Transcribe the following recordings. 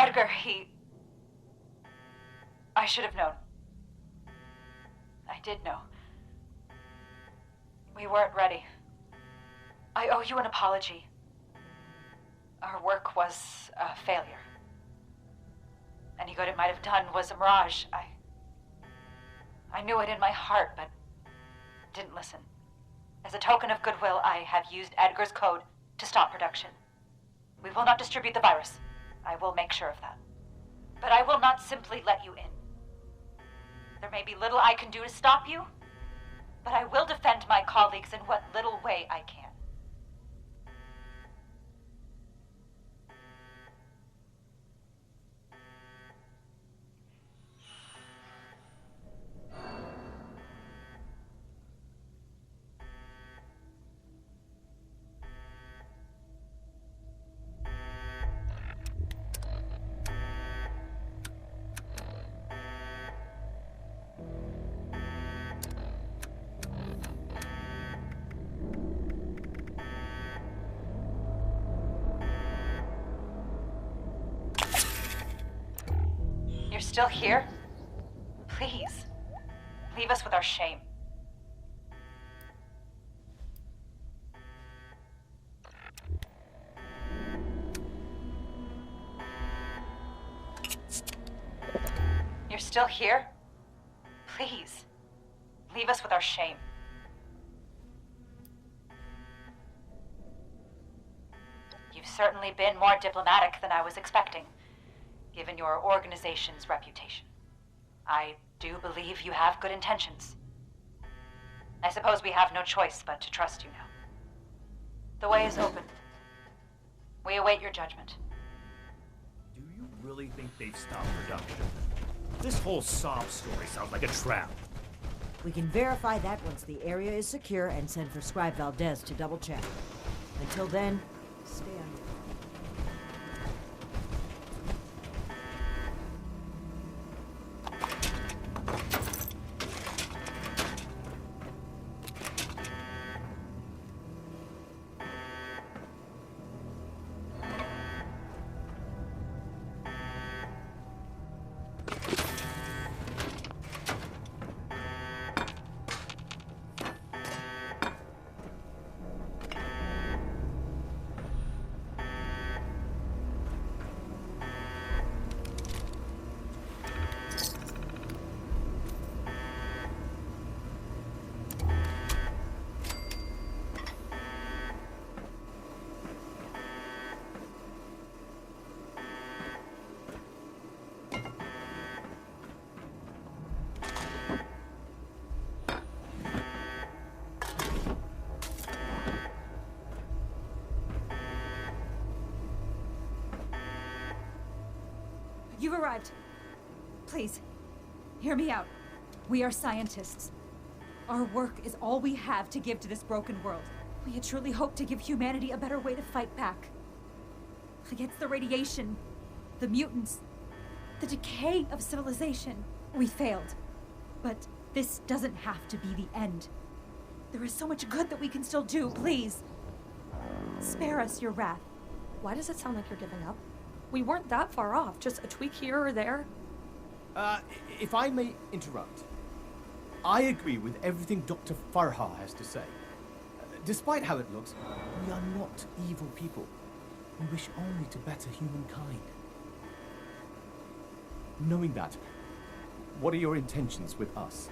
Edgar, I should have known. I did know. We weren't ready. I owe you an apology. Our work was a failure. Any good it might have done was a mirage. I knew it in my heart, but didn't listen. As a token of goodwill, I have used Edgar's code to stop production. We will not distribute the virus. I will make sure of that. But I will not simply let you in. There may be little I can do to stop you, but I will defend my colleagues in what little way I can. You're still here? Please, leave us with our shame. You're still here? Please, leave us with our shame. You've certainly been more diplomatic than I was expecting, given your organization's reputation. I do believe you have good intentions. I suppose we have no choice but to trust you now. The way is open. We await your judgment. Do you really think they've stopped production? This whole sob story sounds like a trap. We can verify that once the area is secure and send for Scribe Valdez to double-check. Until then, stay on. You've arrived. Please, hear me out. We are scientists. Our work is all we have to give to this broken world. We had truly hoped to give humanity a better way to fight back. Against the radiation, the mutants, the decay of civilization. We failed. But this doesn't have to be the end. There is so much good that we can still do. Please, spare us your wrath. Why does it sound like you're giving up? We weren't that far off, just a tweak here or there. If I may interrupt. I agree with everything Dr. Farha has to say. Despite how it looks, we are not evil people. We wish only to better humankind. Knowing that, what are your intentions with us?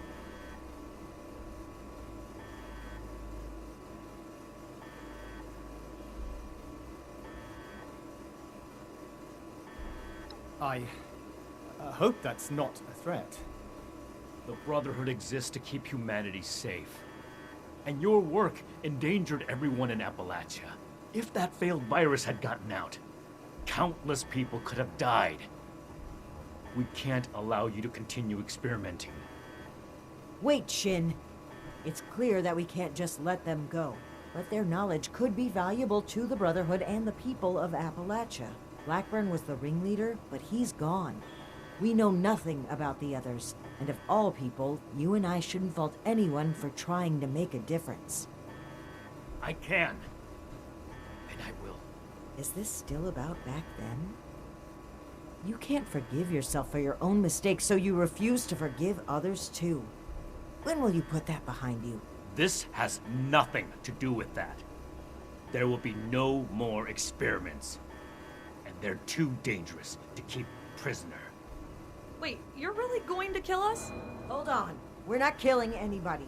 I hope that's not a threat. The Brotherhood exists to keep humanity safe. And your work endangered everyone in Appalachia. If that failed virus had gotten out, countless people could have died. We can't allow you to continue experimenting. Wait, Shin. It's clear that we can't just let them go. But their knowledge could be valuable to the Brotherhood and the people of Appalachia. Blackburn was the ringleader, but he's gone. We know nothing about the others, and of all people, you and I shouldn't fault anyone for trying to make a difference. I can. And I will. Is this still about back then? You can't forgive yourself for your own mistakes, so you refuse to forgive others too. When will you put that behind you? This has nothing to do with that. There will be no more experiments. And they're too dangerous to keep prisoner. Wait, you're really going to kill us? Hold on. We're not killing anybody.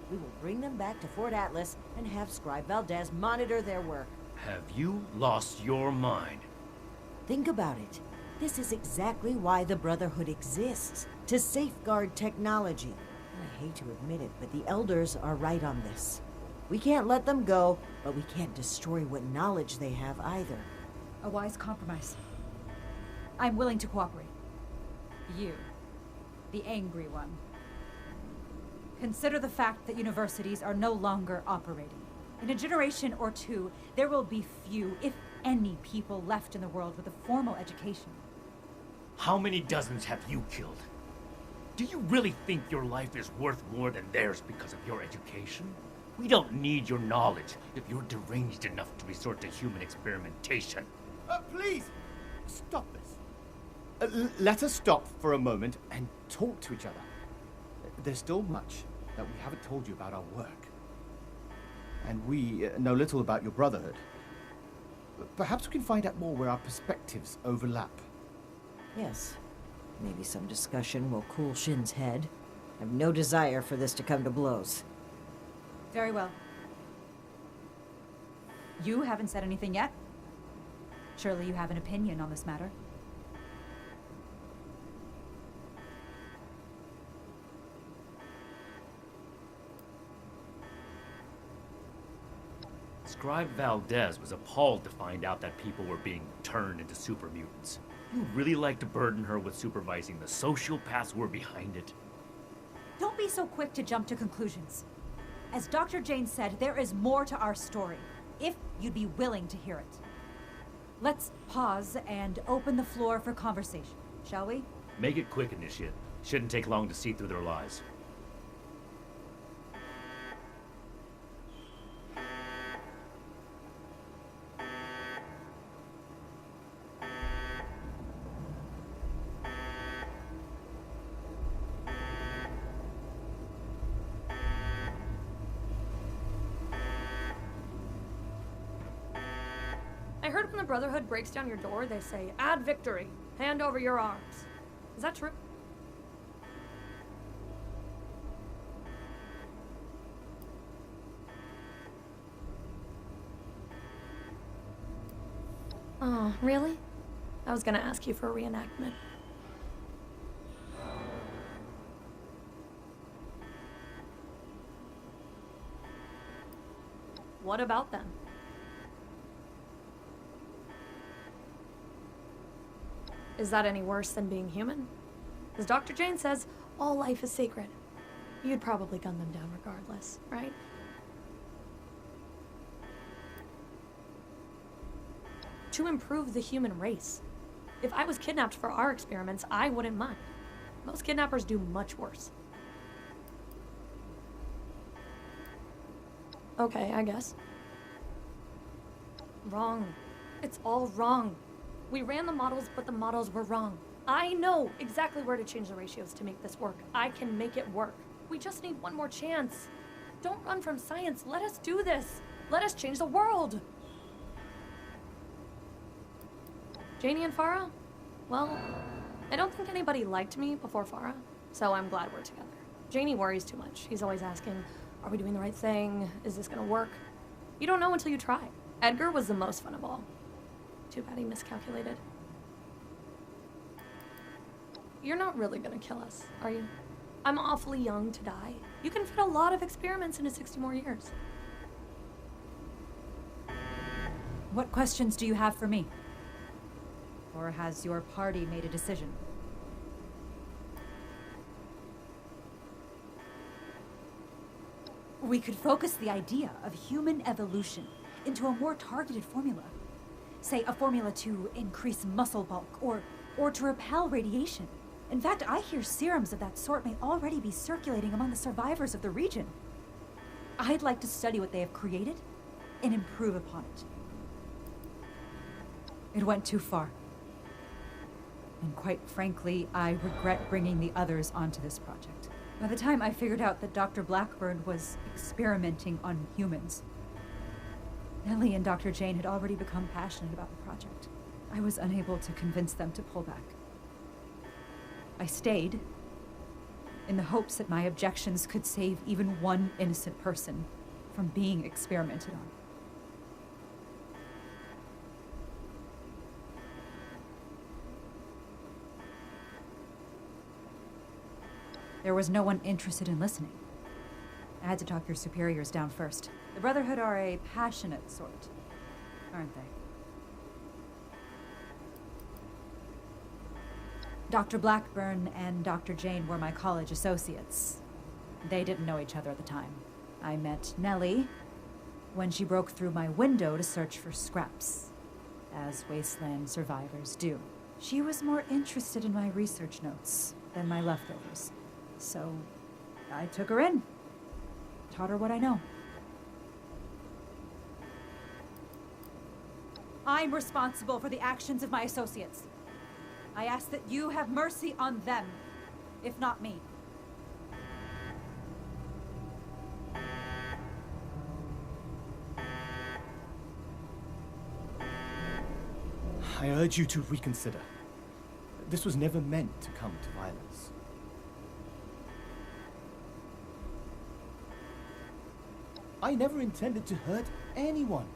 We will bring them back to Fort Atlas and have Scribe Valdez monitor their work. Have you lost your mind? Think about it. This is exactly why the Brotherhood exists, to safeguard technology. I hate to admit it, but the Elders are right on this. We can't let them go, but we can't destroy what knowledge they have either. A wise compromise. I'm willing to cooperate. You, the angry one. Consider the fact that universities are no longer operating. In a generation or two, there will be few, if any, people left in the world with a formal education. How many dozens have you killed? Do you really think your life is worth more than theirs because of your education? We don't need your knowledge if you're deranged enough to resort to human experimentation. Please, stop this. Let us stop for a moment and talk to each other. There's still much that we haven't told you about our work. And we know little about your Brotherhood. Perhaps we can find out more where our perspectives overlap. Yes. Maybe some discussion will cool Shin's head. I have no desire for this to come to blows. Very well. You haven't said anything yet. Surely you have an opinion on this matter. Scribe Valdez was appalled to find out that people were being turned into super mutants. You really like to burden her with supervising the sociopaths who were behind it? Don't be so quick to jump to conclusions. As Dr. Jane said, there is more to our story, if you'd be willing to hear it. Let's pause and open the floor for conversation, shall we? Make it quick, Initiate. Shouldn't take long to see through their lies. I heard when the Brotherhood breaks down your door, they say, "Add victory. Hand over your arms." Is that true? Oh, really? I was gonna ask you for a reenactment. What about them? Is that any worse than being human? As Dr. Jane says, all life is sacred. You'd probably gun them down regardless, right? To improve the human race. If I was kidnapped for our experiments, I wouldn't mind. Most kidnappers do much worse. Okay, I guess. Wrong. It's all wrong. We ran the models, but the models were wrong. I know exactly where to change the ratios to make this work. I can make it work. We just need one more chance. Don't run from science. Let us do this. Let us change the world. Janie and Farah? Well, I don't think anybody liked me before Farah, so I'm glad we're together. Janie worries too much. He's always asking, are we doing the right thing? Is this gonna work? You don't know until you try. Edgar was the most fun of all. Too bad he miscalculated. You're not really gonna kill us, are you? I'm awfully young to die. You can fit a lot of experiments into 60 more years. What questions do you have for me? Or has your party made a decision? We could focus the idea of human evolution into a more targeted formula. Say, a formula to increase muscle bulk, or to repel radiation. In fact, I hear serums of that sort may already be circulating among the survivors of the region. I'd like to study what they have created and improve upon it. It went too far. And and quite frankly, I regret bringing the others onto this project. By the time I figured out that Dr. Blackburn was experimenting on humans, Nellie and Dr. Jane had already become passionate about the project. I was unable to convince them to pull back. I stayed in the hopes that my objections could save even one innocent person from being experimented on. There was no one interested in listening. I had to talk your superiors down first. The Brotherhood are a passionate sort, aren't they? Dr. Blackburn and Dr. Jane were my college associates. They didn't know each other at the time. I met Nellie when she broke through my window to search for scraps, as wasteland survivors do. She was more interested in my research notes than my leftovers. So I took her in, taught her what I know. I'm responsible for the actions of my associates. I ask that you have mercy on them, if not me. I urge you to reconsider. This was never meant to come to violence. I never intended to hurt anyone.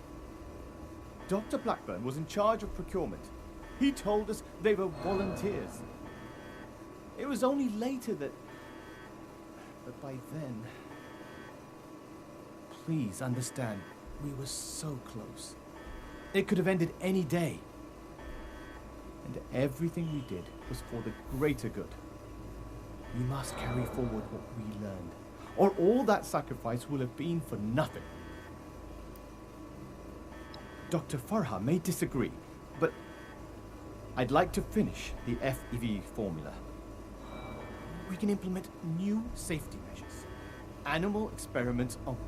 Dr. Blackburn was in charge of procurement. He told us they were volunteers. It was only later that... But by then... Please understand, we were so close. It could have ended any day. And everything we did was for the greater good. We must carry forward what we learned, or all that sacrifice will have been for nothing. Dr. Farha may disagree, but I'd like to finish the FEV formula. We can implement new safety measures. Animal experiments only.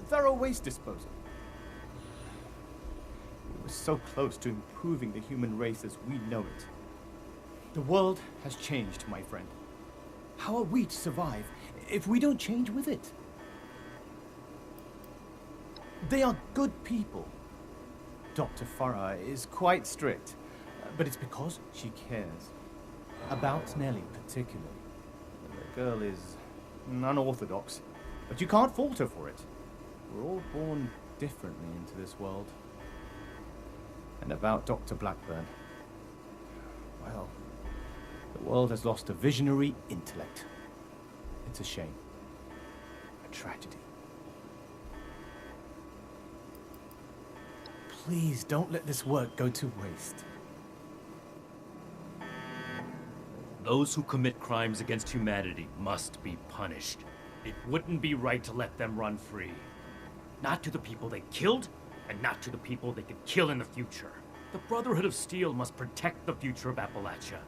Thorough waste disposal. We were so close to improving the human race as we know it. The world has changed, my friend. How are we to survive if we don't change with it? They are good people. Dr. Farah is quite strict, but it's because she cares. About Nellie particularly. The girl is unorthodox, but you can't fault her for it. We're all born differently into this world. And about Dr. Blackburn, well, the world has lost a visionary intellect. It's a shame. A tragedy. Please don't let this work go to waste. Those who commit crimes against humanity must be punished. It wouldn't be right to let them run free. Not to the people they killed, and not to the people they could kill in the future. The Brotherhood of Steel must protect the future of Appalachia,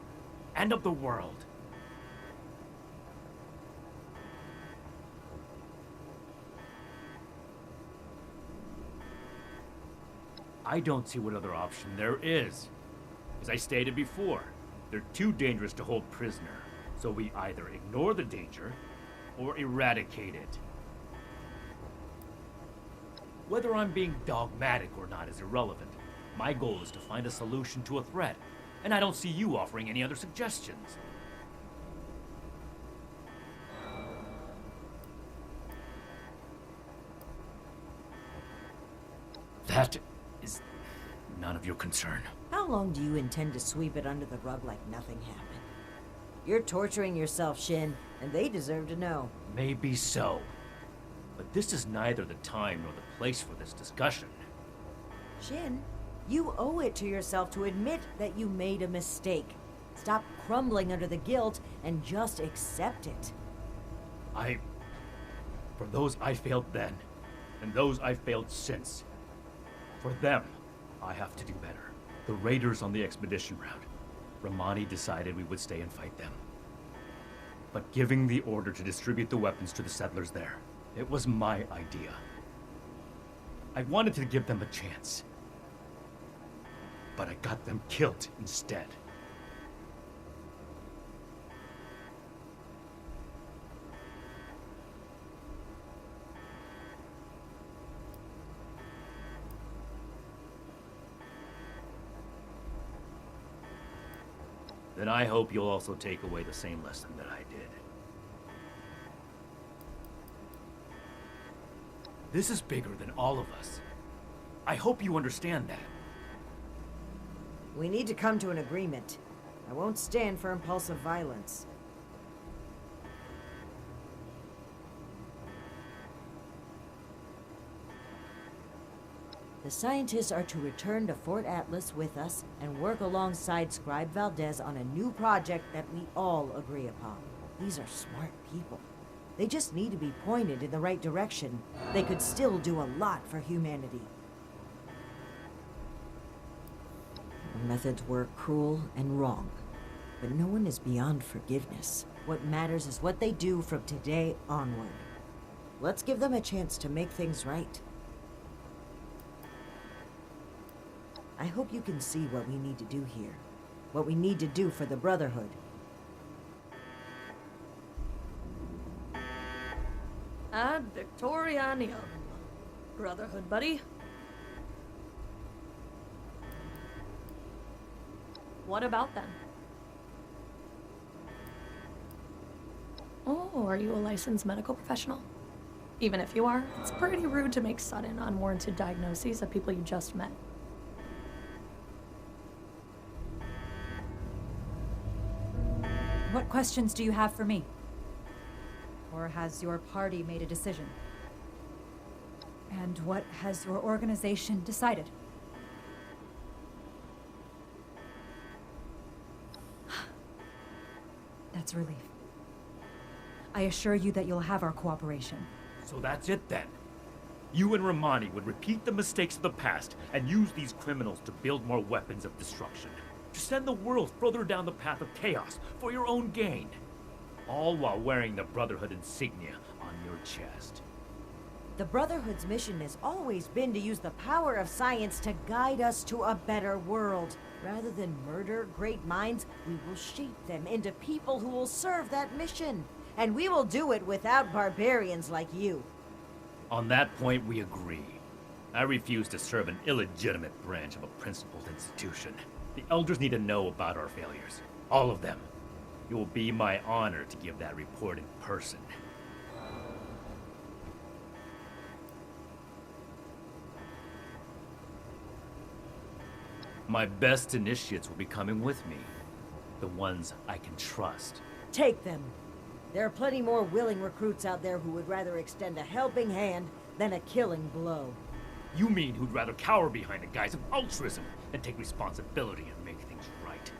and of the world. I don't see what other option there is. As I stated before, they're too dangerous to hold prisoner, so we either ignore the danger or eradicate it. Whether I'm being dogmatic or not is irrelevant. My goal is to find a solution to a threat, and I don't see you offering any other suggestions. That is none of your concern. How long do you intend to sweep it under the rug like nothing happened? You're torturing yourself, Shin, and they deserve to know. Maybe so. But this is neither the time nor the place for this discussion. Shin, you owe it to yourself to admit that you made a mistake. Stop crumbling under the guilt and just accept it. For those I failed then, and those I've failed since, for them, I have to do better. The raiders on the expedition route, Romani decided we would stay and fight them. But giving the order to distribute the weapons to the settlers there, it was my idea. I wanted to give them a chance. But I got them killed instead. Then I hope you'll also take away the same lesson that I did. This is bigger than all of us. I hope you understand that. We need to come to an agreement. I won't stand for impulsive violence. The scientists are to return to Fort Atlas with us and work alongside Scribe Valdez on a new project that we all agree upon. These are smart people. They just need to be pointed in the right direction. They could still do a lot for humanity. Our methods were cruel and wrong, but no one is beyond forgiveness. What matters is what they do from today onward. Let's give them a chance to make things right. I hope you can see what we need to do here. What we need to do for the Brotherhood. Ad Victorianium. Brotherhood, buddy. What about them? Oh, are you a licensed medical professional? Even if you are, it's pretty rude to make sudden, unwarranted diagnoses of people you just met. What questions do you have for me? Or has your party made a decision? And what has your organization decided? That's a relief. I assure you that you'll have our cooperation. So that's it then. You and Romani would repeat the mistakes of the past and use these criminals to build more weapons of destruction. To send the world further down the path of chaos for your own gain. All while wearing the Brotherhood insignia on your chest. The Brotherhood's mission has always been to use the power of science to guide us to a better world. Rather than murder great minds, we will shape them into people who will serve that mission. And we will do it without barbarians like you. On that point, we agree. I refuse to serve an illegitimate branch of a principled institution. The Elders need to know about our failures. All of them. It will be my honor to give that report in person. My best initiates will be coming with me. The ones I can trust. Take them. There are plenty more willing recruits out there who would rather extend a helping hand than a killing blow. You mean who'd rather cower behind the guise of altruism than take responsibility and make things right?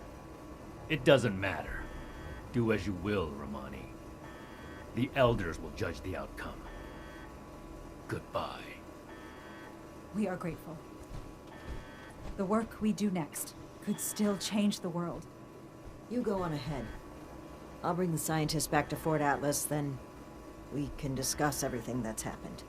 It doesn't matter. Do as you will, Romani. The Elders will judge the outcome. Goodbye. We are grateful. The work we do next could still change the world. You go on ahead. I'll bring the scientists back to Fort Atlas, then we can discuss everything that's happened.